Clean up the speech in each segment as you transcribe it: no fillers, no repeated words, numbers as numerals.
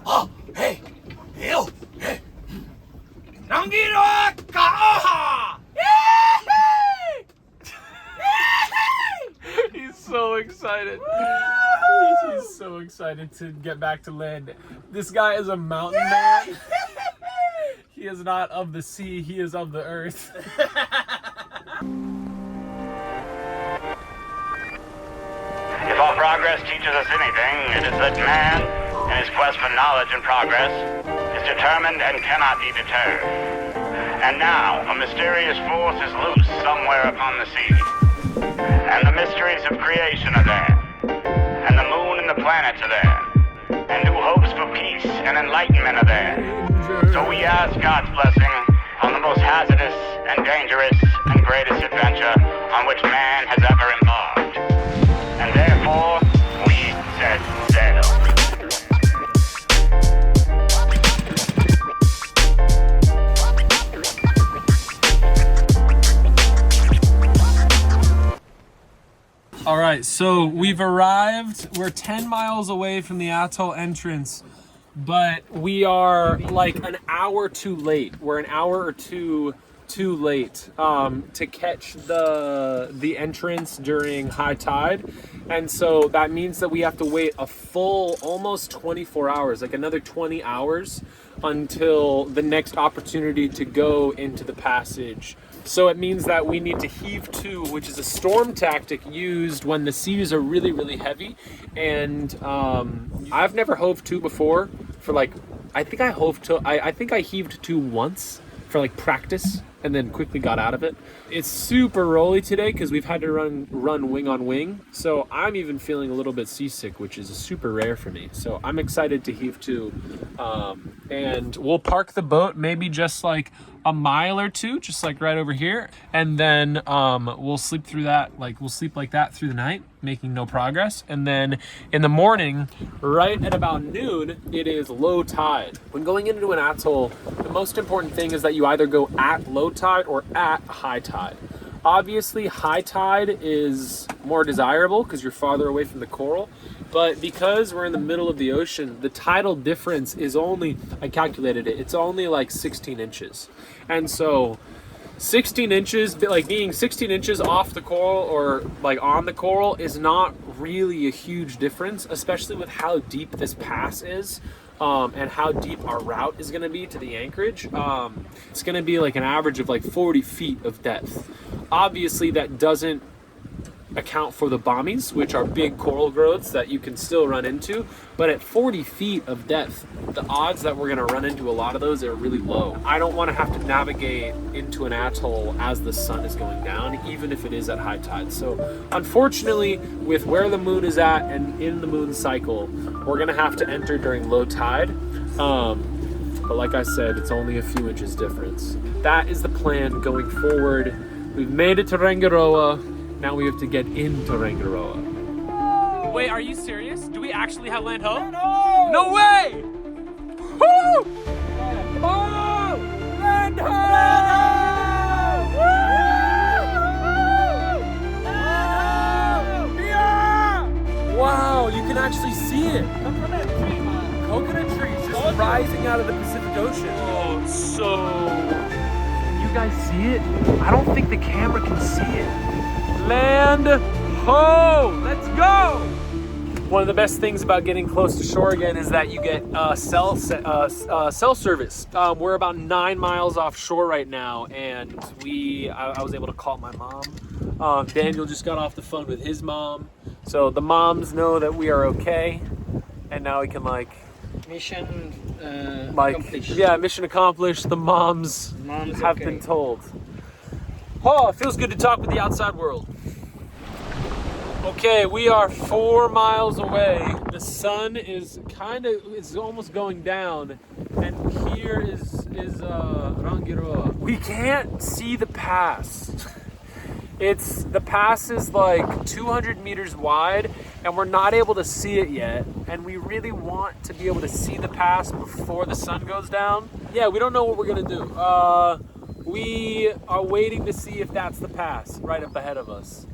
Oh, hey, yo, hey. Rangiroa kaoha! He's so excited. He's so excited to get back to land. This guy is a mountain man. He is not of the sea, he is of the earth. If all progress teaches us anything, it is that man, in his quest for knowledge and progress, is determined and cannot be deterred. And now, a mysterious force is loose somewhere upon the sea. And the mysteries of creation are there. And the moon and the planets are there. And new hopes for peace and enlightenment are there. So we ask God's blessing on the most hazardous and dangerous and greatest adventure on which man has ever embarked. And therefore, we set sail. All right, so we've arrived. We're 10 miles away from the atoll entrance, but we are like an hour too late. We're an hour or two too late to catch the entrance during high tide. And so that means that we have to wait a full almost 24 hours, like another 20 hours until the next opportunity to go into the passage. So it means that we need to heave to, which is a storm tactic used when the seas are really, really heavy. And I've never hove to before for like, I think I heaved to once for like practice and then quickly got out of it. It's super rolly today because we've had to run wing on wing. So I'm even feeling a little bit seasick, which is super rare for me. So I'm excited to heave to. And we'll park the boat maybe just like a mile or two, just like right over here. And then we'll sleep through that, we'll sleep like that through the night, making no progress. And then in the morning, right at about noon, it is low tide. When going into an atoll, the most important thing is that you either go at low tide or at high tide. Obviously, high tide is more desirable because you're farther away from the coral. But because we're in the middle of the ocean, the tidal difference is only, I calculated it, it's only like 16 inches. And so 16 inches, like being 16 inches off the coral or like on the coral is not really a huge difference, especially with how deep this pass is. And how deep our route is going to be to the anchorage. It's going to be like an average of like 40 feet of depth. Obviously, that doesn't account for the bommies, which are big coral growths that you can still run into. But at 40 feet of depth, the odds that we're going to run into a lot of those are really low. I don't want to have to navigate into an atoll as the sun is going down, even if it is at high tide. So unfortunately, with where the moon is at and in the moon cycle, we're going to have to enter during low tide. But like I said, it's only a few inches difference. That is the plan going forward. We've made it to Rangiroa. Now we have to get into Rangiroa. Wait, are you serious? Do we actually have land ho? No! No way! Woo! Oh! Land ho! Wow, you can actually see it. Coconut trees just rising out of the Pacific Ocean. Oh, can you guys see it? I don't think the camera can see it. Land ho! Let's go! One of the best things about getting close to shore again is that you get cell service. We're about 9 miles offshore right now, and I was able to call my mom. Daniel just got off the phone with his mom, so the moms know that we are okay, and now we can mission accomplished. Yeah, mission accomplished. The moms have been told. Oh, it feels good to talk with the outside world. Okay, we are 4 miles away. The sun is almost going down, and here is Rangiroa. We can't see the pass. The pass is like 200 meters wide, and we're not able to see it yet. And we really want to be able to see the pass before the sun goes down. Yeah, we don't know what we're gonna do. We are waiting to see if that's the pass right up ahead of us.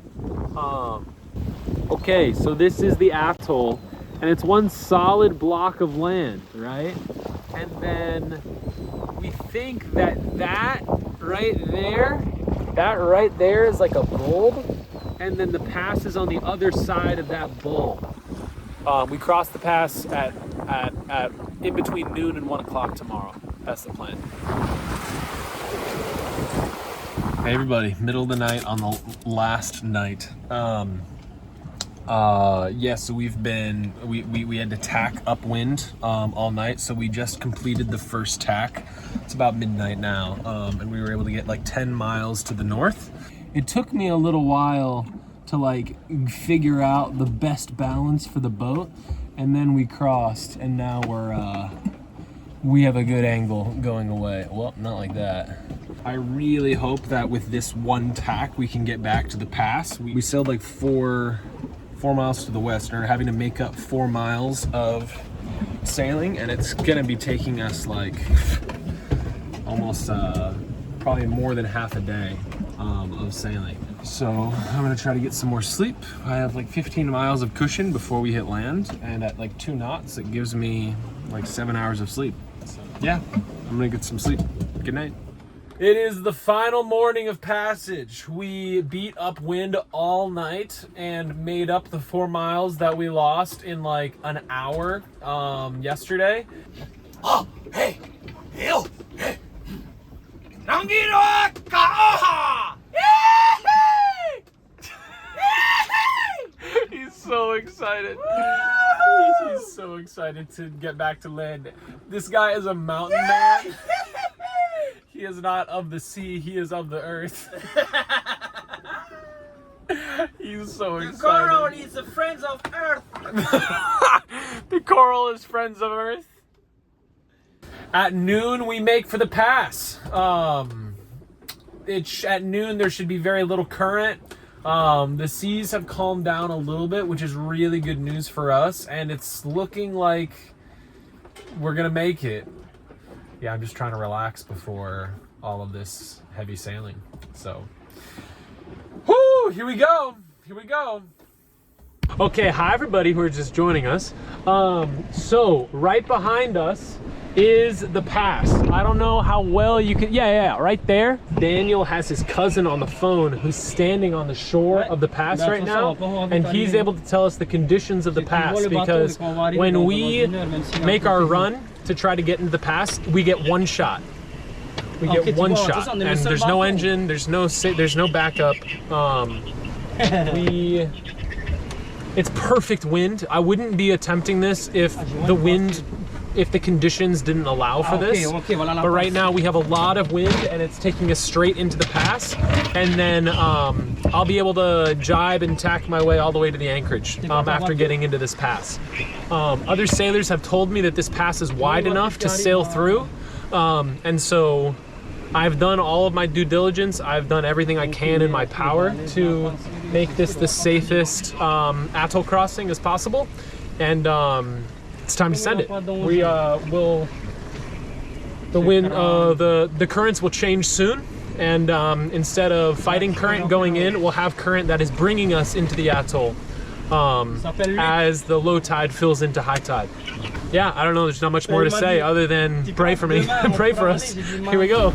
Okay, so this is the atoll, and it's one solid block of land, right? And then we think that right there is like a bulb, and then the pass is on the other side of that bulb. We cross the pass at in between noon and 1 o'clock tomorrow. That's the plan. Hey everybody, middle of the night on the last night. So we had to tack upwind all night, so we just completed the first tack. It's about midnight now, and we were able to get like 10 miles to the north. It took me a little while to like figure out the best balance for the boat, and then we crossed, and now we have a good angle going away. Well, not like that. I really hope that with this one tack we can get back to the pass. We sailed like four miles to the west and are having to make up 4 miles of sailing, and it's gonna be taking us like almost probably more than half a day of sailing. So I'm gonna try to get some more sleep. I have like 15 miles of cushion before we hit land, and at like 2 knots it gives me like 7 hours of sleep. So yeah, I'm gonna get some sleep. Good night. It is the final morning of passage. We beat upwind all night and made up the 4 miles that we lost in like an hour yesterday. Oh, hey, Hill, hey. Rangiroa kaoha! He's so excited. He's so excited to get back to land. This guy is a mountain man. He is not of the sea, he is of the earth. He's so excited. The coral is the friends of Earth. The coral is friends of Earth. At noon, we make for the pass. At noon, there should be very little current. The seas have calmed down a little bit, which is really good news for us, and it's looking like we're gonna make it. Yeah, I'm just trying to relax before all of this heavy sailing. So, whoo, here we go. Here we go. Okay, hi everybody who are just joining us. So right behind us is the pass. I don't know how well you can, yeah, right there. Daniel has his cousin on the phone who's standing on the shore of the pass right now, and he's able to tell us the conditions of the pass, because when we make our run to try to get into the pass, we get one shot. We get one shot, and there's no engine, there's no backup. It's perfect wind. I wouldn't be attempting this if the conditions didn't allow for this. But right now we have a lot of wind, and it's taking us straight into the pass. And then I'll be able to jibe and tack my way all the way to the anchorage after getting into this pass. Other sailors have told me that this pass is wide enough to sail through. And so I've done all of my due diligence. I've done everything I can in my power to make this the safest atoll crossing as possible. And it's time to send it. We will. The currents will change soon, and instead of fighting current going in, we'll have current that is bringing us into the atoll as the low tide fills into high tide. Yeah, I don't know. There's not much more to say other than pray for me, pray for us. Here we go.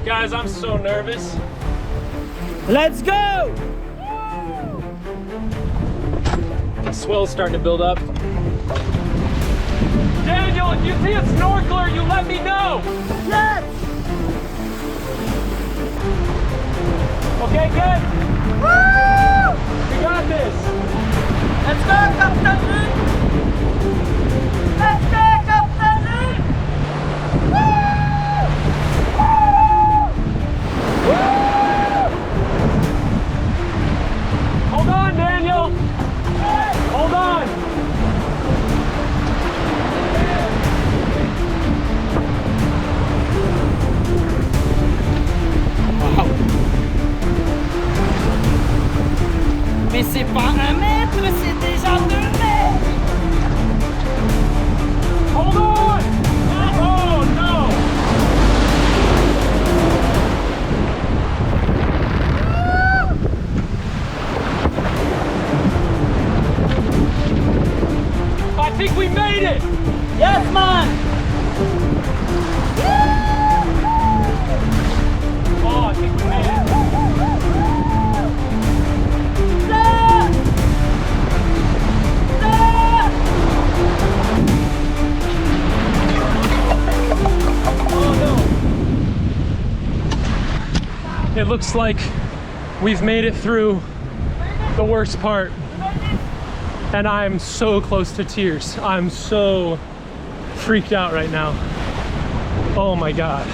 Guys, I'm so nervous. Let's go! The swell's starting to build up. Daniel, if you see a snorkeler, you let me know. Yes! Okay, good. Woo! We got this. Let's go, Captain Lee! Let's go, Captain Lee! Woo! Woo! Woo! Hold on, Daniel. Hold on. Wow. Mais c'est pas 1 mètre, c'est déjà 2 mètres! Hold on. Oh no. man! Oh, I think we made it. It looks like we've made it through the worst part, and I'm so close to tears. I'm so freaked out right now. Oh my God.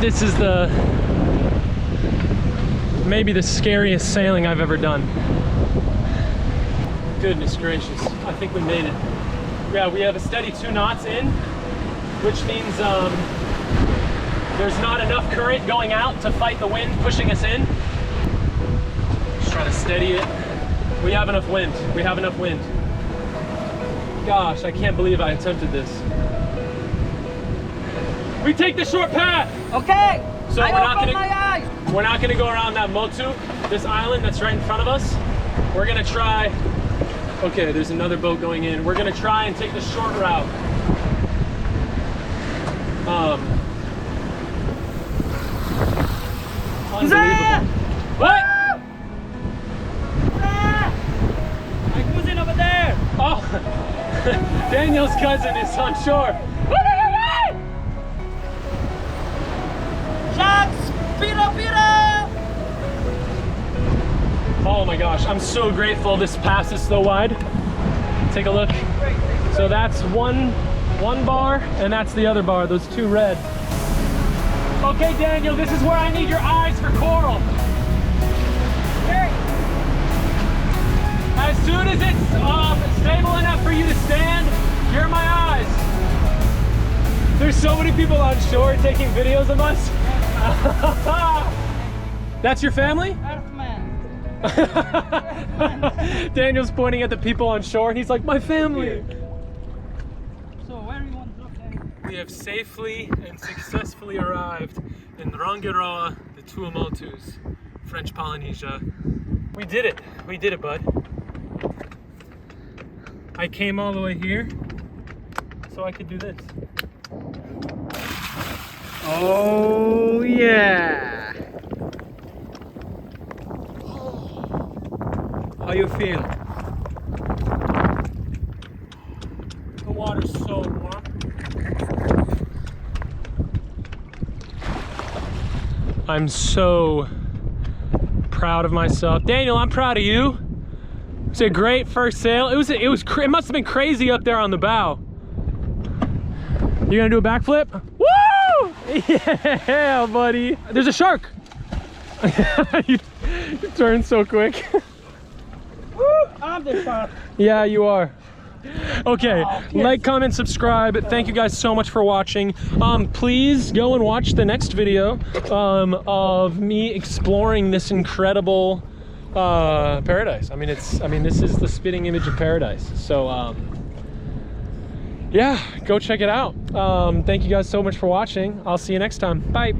This is maybe the scariest sailing I've ever done. Goodness gracious, I think we made it. Yeah, we have a steady 2 knots in, which means there's not enough current going out to fight the wind pushing us in. Just trying to steady it. We have enough wind. We have enough wind. Gosh, I can't believe I attempted this. We take the short path. Okay. So I open my eyes. we're not gonna go around that Motu, this island that's right in front of us. We're gonna try. Okay, there's another boat going in. We're gonna try and take the short route. Unbelievable. What? My cousin over there. Oh, Daniel's cousin is on shore. Sharks, pira pira. Oh my gosh, I'm so grateful this pass is so wide. Take a look. So that's one bar, and that's the other bar, those 2 red. Okay, Daniel, this is where I need your eyes for coral. Okay. As soon as it's stable enough for you to stand, you're my eyes. There's so many people on shore taking videos of us. That's your family? Earthman. Daniel's pointing at the people on shore, and he's like, my family. So where you want to look at? We have safely and successfully arrived in Rangiroa, the Tuomotus, French Polynesia. We did it, bud. I came all the way here so I could do this. Oh yeah! How you feel? The water's so warm. I'm so proud of myself. Daniel, I'm proud of you. It's a great first sail. It must have been crazy up there on the bow. You gonna do a backflip? Woo! Yeah, buddy. There's a shark. you turn so quick. Woo! I'm the shark. Yeah, you are. Okay, like, comment, subscribe. Thank you guys so much for watching. Please go and watch the next video of me exploring this incredible paradise. I mean, this is the spitting image of paradise. So yeah, go check it out. Thank you guys so much for watching. I'll see you next time. Bye.